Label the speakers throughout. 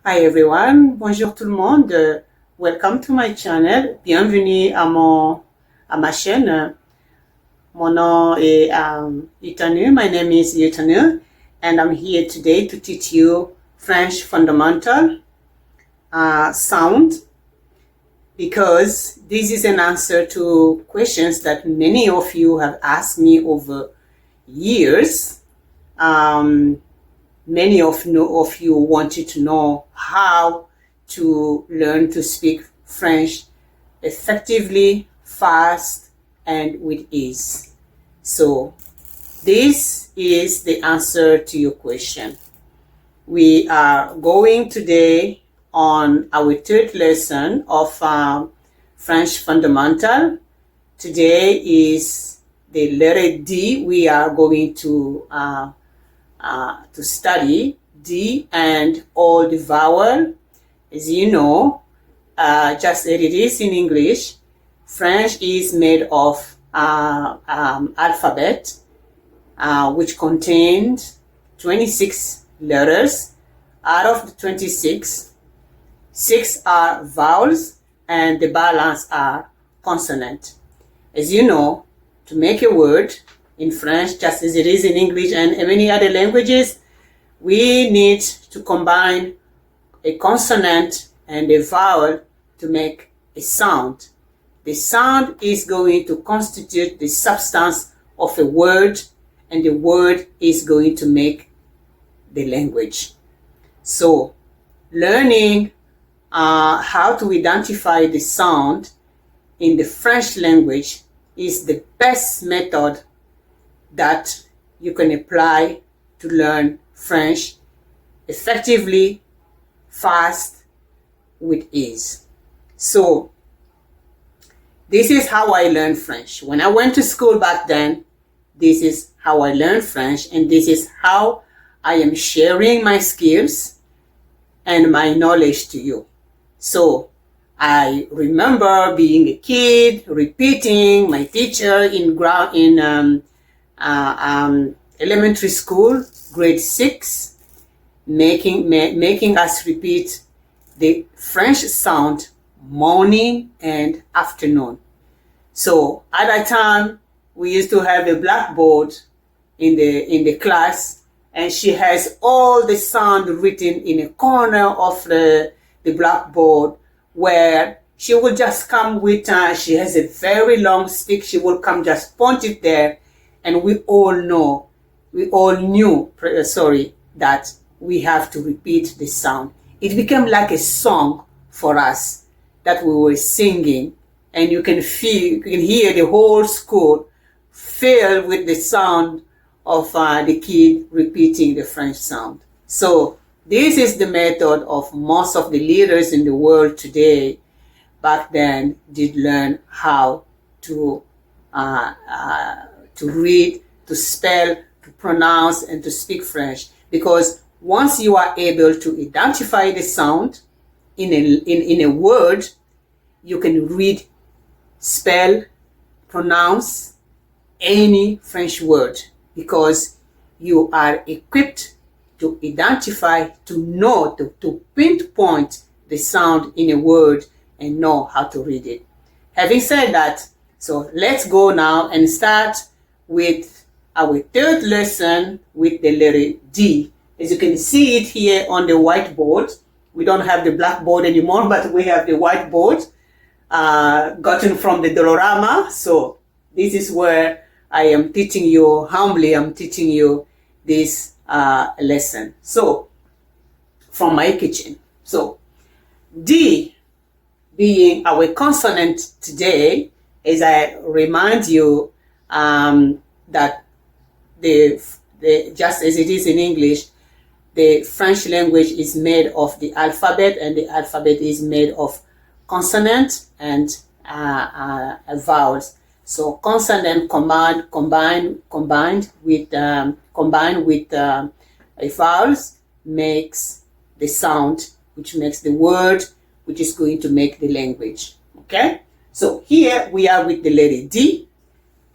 Speaker 1: Hi everyone, bonjour tout le monde. Welcome to my channel. Bienvenue à ma chaîne. Mon nom est Yutanu. My name is Yutanu, and I'm here today to teach you French fundamental sound, because this is an answer to questions that many of you have asked me over years. Many of you wanted to know how to learn to speak French effectively, fast, and with ease. So this is the answer to your question. We are going today on our third lesson of French fundamental. Today is the letter D. We are going to study D and all the vowel. As you know, just as it is in English, French is made of alphabet, which contains 26 letters. Out of the 26, 6 are vowels and the balance are consonant. As you know, to make a word in French, just as it is in English and many other languages, we need to combine a consonant and a vowel to make a sound. The sound is going to constitute the substance of a word, and the word is going to make the language. So, learning how to identify the sound in the French language is the best method that you can apply to learn French effectively, fast, with ease. So this is how I learned French. When I went to school back then, this is how I learned French, and this is how I am sharing my skills and my knowledge to you. So I remember being a kid, repeating my teacher in elementary school, grade 6, making us repeat the French sound morning and afternoon. So at that time, we used to have a blackboard in the class, and she has all the sound written in a corner of the blackboard, where she will just come with, she has a very long stick, she will come just point it there, and we all knew that we have to repeat the sound. It became like a song for us that we were singing, and you can hear the whole school filled with the sound of the kid repeating the French sound. So this is the method of most of the leaders in the world today. Back then, did learn how to read, to spell, to pronounce, and to speak French. Because once you are able to identify the sound in a word, you can read, spell, pronounce any French word, because you are equipped to identify, to know, to pinpoint the sound in a word and know how to read it. Having said that, so let's go now and start with our third lesson with the letter D. As you can see it here on the whiteboard. We don't have the blackboard anymore, but we have the whiteboard gotten from the Dolorama. So this is where I am teaching you, humbly I'm teaching you this lesson. So from my kitchen. So D being our consonant today, as I remind you that just as it is in English, the French language is made of the alphabet, and the alphabet is made of consonant and vowels. So consonant combined with vowels makes the sound, which makes the word, which is going to make the language. Okay? So here we are with the letter D,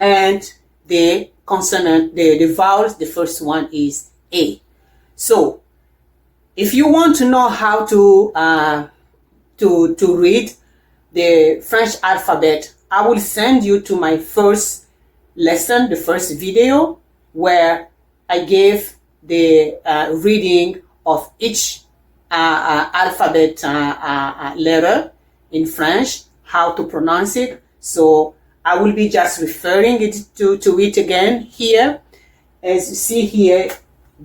Speaker 1: and the consonant, the vowels. The first one is A. So If you want to know how to read the French alphabet, I will send you to my first lesson, the first video, where I gave the reading of each alphabet letter in French, how to pronounce it. So I will be just referring it to it again here. As you see here,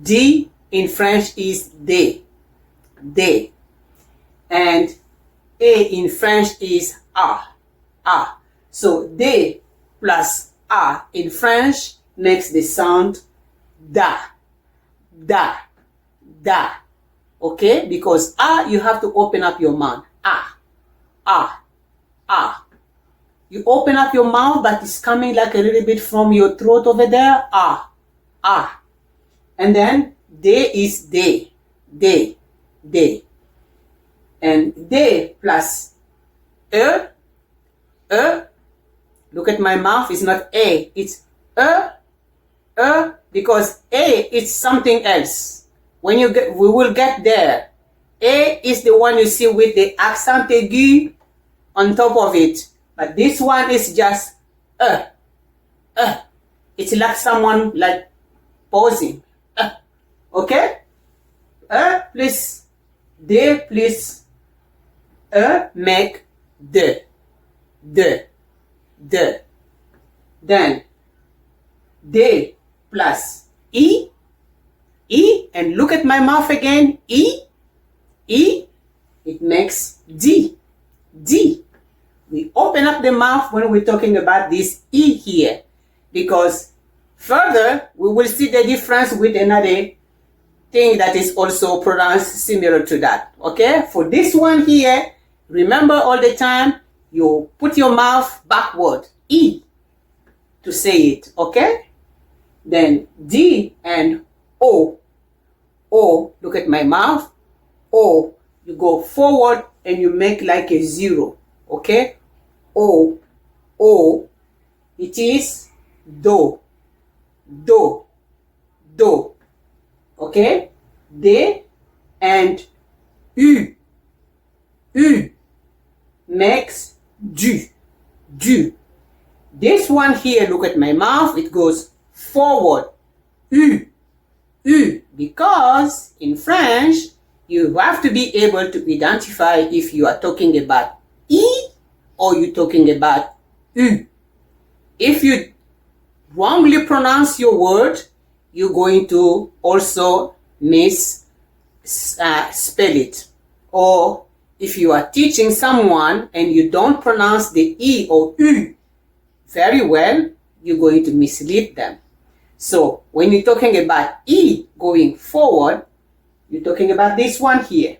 Speaker 1: D in French is de, de. And A in French is a, a. So de plus a in French makes the sound da, da, da. Okay? Because a, you have to open up your mouth. A. You open up your mouth, but it's coming like a little bit from your throat over there. A. And then de is de, de, de. And de plus e, look at my mouth, it's not a, it's e, because a is something else. When you get, we will get there. A is the one you see with the accent aigu on top of it. But this one is just It's like someone like pausing. Okay? Please, de plus make de. Then de plus e, and look at my mouth again, e, it makes d. We open up the mouth when we're talking about this e here, because further we will see the difference with another thing that is also pronounced similar to that. Okay? For this one here, remember all the time, you put your mouth backward, e, to say it. Okay? Then d and o. Look at my mouth. O, you go forward and you make like a zero. Okay? O, it is do. Okay? De and u makes du. This one here, look at my mouth, it goes forward. U, because in French, you have to be able to identify if you are talking about E or you're talking about U. If you wrongly pronounce your word, you're going to also spell it. Or if you are teaching someone and you don't pronounce the E or U very well, you're going to mislead them. So when you're talking about E going forward, you're talking about this one here.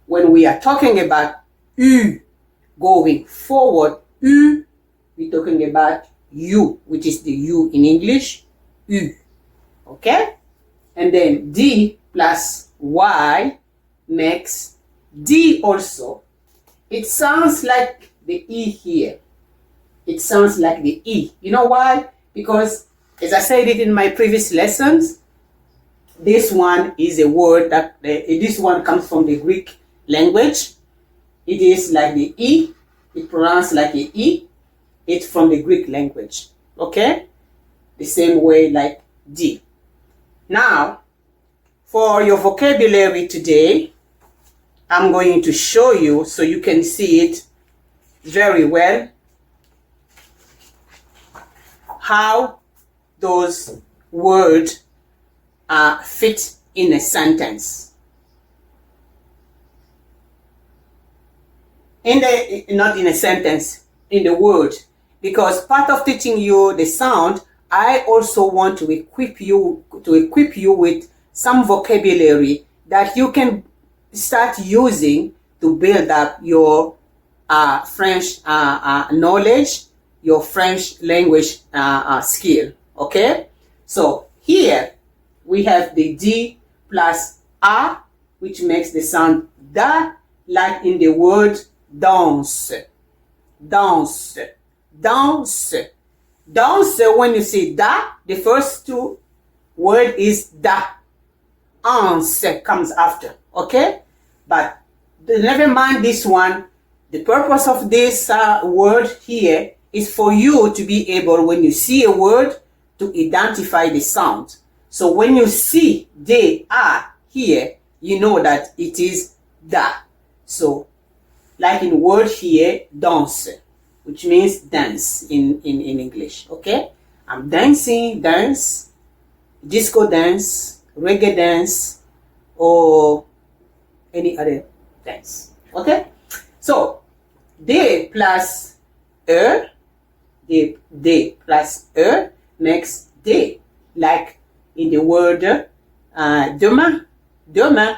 Speaker 1: When we are talking about U going forward, U, we're talking about U, which is the U in English, U. Okay? And then D plus Y makes D also. It sounds like the E here. It sounds like the E. You know why? Because, as I said it in my previous lessons, this one is a word that, this one comes from the Greek language. It is like the E. It pronounced like the E. It's from the Greek language. Okay? The same way like D. Now, for your vocabulary today, I'm going to show you so you can see it very well how those words fit in a sentence. Not in a sentence, in the word. Because part of teaching you the sound, I also want to equip you with some vocabulary that you can start using to build up your French knowledge, your French language skill. Okay? So here we have the D plus A, which makes the sound da, like in the word danse. Danse. Danse. Danse, when you say da, the first two word is da. Anse comes after. Okay? But never mind this one. The purpose of this word here is for you to be able, when you see a word, to identify the sound. So when you see they are here, you know that it is da. So, like in word here, danse, which means dance in English. Okay? I'm dancing, dance, disco dance, reggae dance, or any other dance. Okay? So, de plus de plus makes de. Like in the word demain. Demain,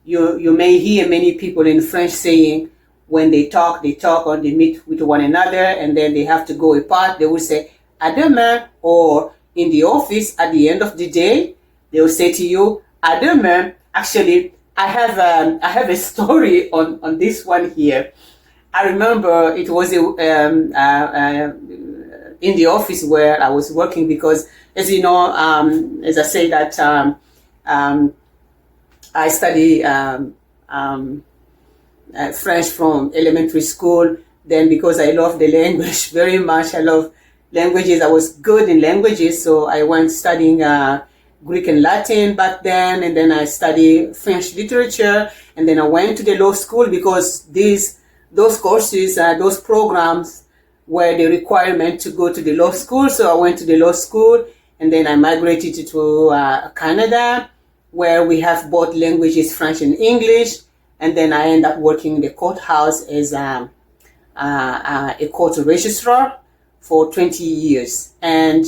Speaker 1: you may hear many people in French saying, when they talk or they meet with one another and then they have to go apart, they will say, à demain. Or in the office, at the end of the day, they will say to you, à demain. Actually, I have a story on this one here. I remember it was in the office where I was working, because, as you know, as I say that I study French from elementary school. Then, because I love the language very much, I love languages. I was good in languages, so I went studying Greek and Latin back then, and then I studied French literature, and then I went to the law school, because those courses, those programs were the requirement to go to the law school. So I went to the law school, and then I migrated to Canada, where we have both languages, French and English. And then I ended up working in the courthouse as a court registrar for 20 years. And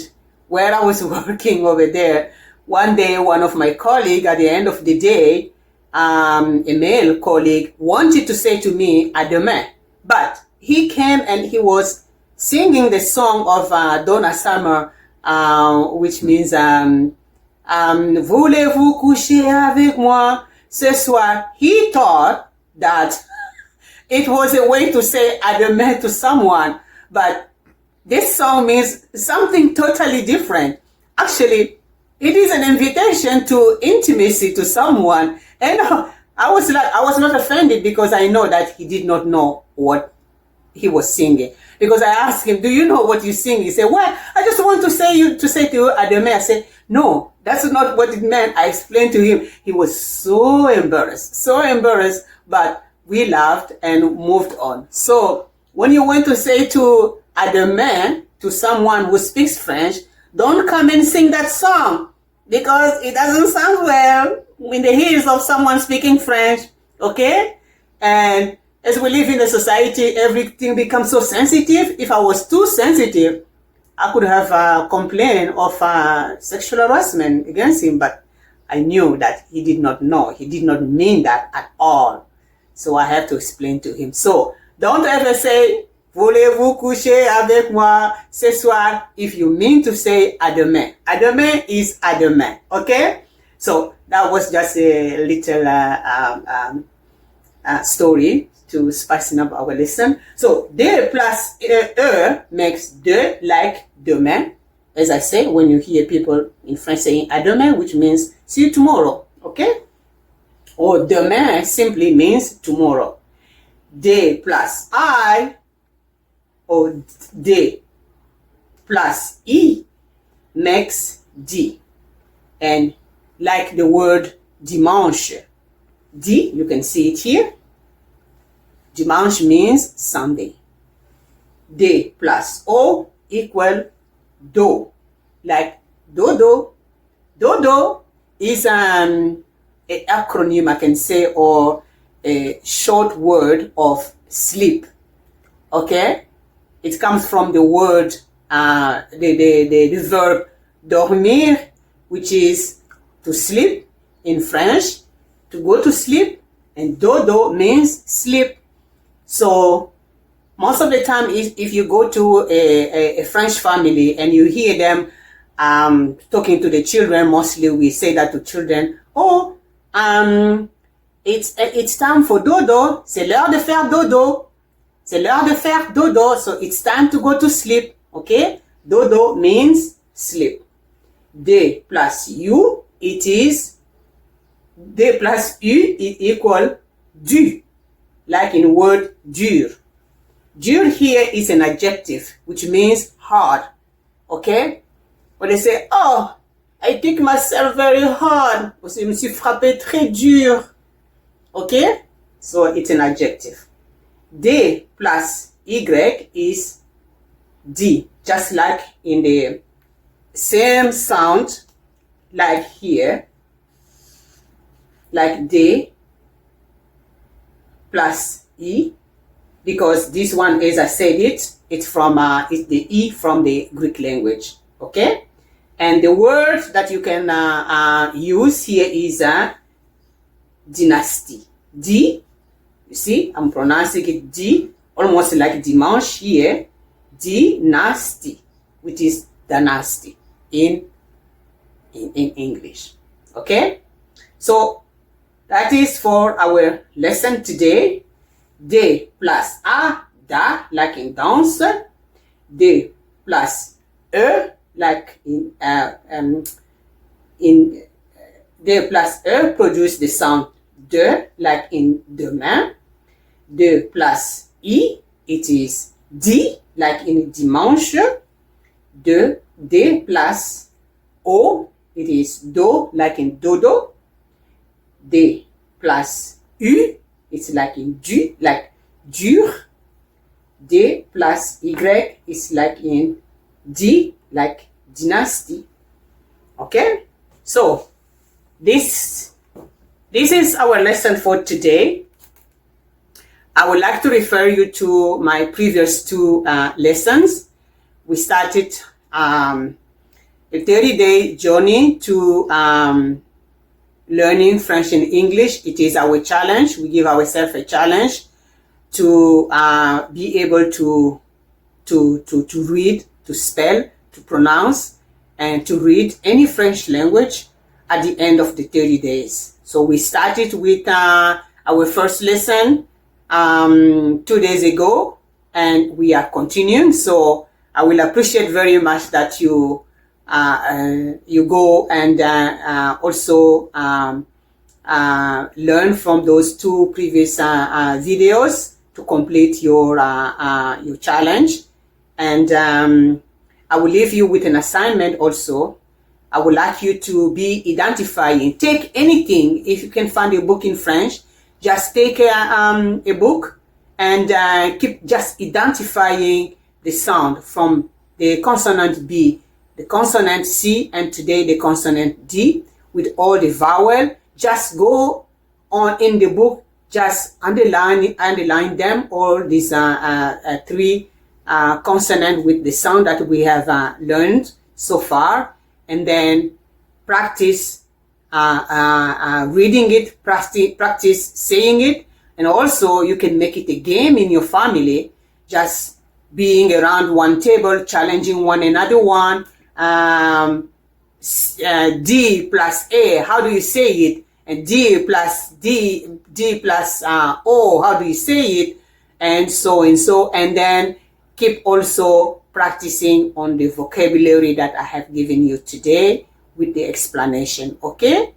Speaker 1: where I was working over there, one day, one of my colleagues, at the end of the day, a male colleague, wanted to say to me, à demain. But he came and he was singing the song of Donna Summer, which means, voulez-vous coucher avec moi ce soir? He thought that it was a way to say à demain to someone, but this song means something totally different. Actually, it is an invitation to intimacy to someone. And I was not offended, because I know that he did not know what he was singing. Because I asked him, do you know what you sing? He said, well, I just want to say to you à demain. I said, no, that's not what it meant. I explained to him. He was so embarrassed, but we laughed and moved on. So when you want to say to à demain to someone who speaks French, don't come and sing that song, because it doesn't sound well in the ears of someone speaking French, okay? And as we live in a society, everything becomes so sensitive. If I was too sensitive, I could have complained of sexual harassment against him, but I knew that he did not know. He did not mean that at all. So I have to explain to him. So don't ever say, voulez-vous coucher avec moi ce soir, if you mean to say à demain. À demain is à demain, okay? So that was just a little story to spicing up our lesson. So de plus makes de, like demain. As I say, when you hear people in French saying à demain, which means see you tomorrow, okay? Or demain simply means tomorrow. De plus I, or de plus e, makes d. And like the word dimanche, D, you can see it here. Dimanche means Sunday. D plus O equal do. Like dodo. Dodo is an acronym, I can say, or a short word of sleep. Okay? It comes from the word, the verb dormir, which is to sleep in French, to go to sleep, and dodo means sleep. So most of the time, if you go to a French family and you hear them talking to the children, mostly we say that to children, oh, it's time for dodo, c'est l'heure de faire dodo. C'est l'heure de faire dodo, so it's time to go to sleep, okay? Dodo means sleep. De plus U, it is D plus U is equal du, like in word dur. Dur here is an adjective, which means hard. Okay? When they say, oh, I take myself very hard. Or say, je me suis frappé très dur. Okay? So it's an adjective. D plus Y is D, just like in the same sound, like here, like D plus E, because this one, as I said it's from it's the E from the Greek language. Okay, and the word that you can use here is dynasty. D, you see, I'm pronouncing it D, almost like dimanche here. Dynasty, which is dynasty in English. Okay, so that is for our lesson today. D plus A, da, like in dance. D plus E, like in D plus E produce the sound de, like in demain. D plus I, it is D, like in dimanche. D plus O, it is do, like in dodo. D plus U, it's like in du, like dur. D plus Y is like in D, like dynasty. Okay, so this is our lesson for today. I would like to refer you to my previous two lessons. We started a 30-day journey to learning French and English. It is our challenge. We give ourselves a challenge to be able to read, to spell, to pronounce, and to read any French language at the end of the 30 days. So we started with our first lesson 2 days ago, and we are continuing. So I will appreciate very much that you go and also learn from those two previous videos to complete your challenge. And I will leave you with an assignment also. I would like you to be identifying. Take anything. If you can find a book in French, just take a book and keep just identifying the sound from the consonant B, the consonant C, and today the consonant D with all the vowel. Just go on in the book, just underline them, all these three consonants with the sound that we have learned so far, and then practice reading it, practice saying it, and also you can make it a game in your family, just being around one table, challenging one another. D plus A, how do you say it? And D plus O, how do you say it? And so, and then keep also practicing on the vocabulary that I have given you today with the explanation. Okay?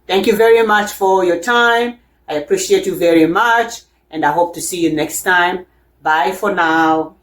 Speaker 1: Thank you very much for your time. I appreciate you very much, and I hope to see you next time. Bye for now.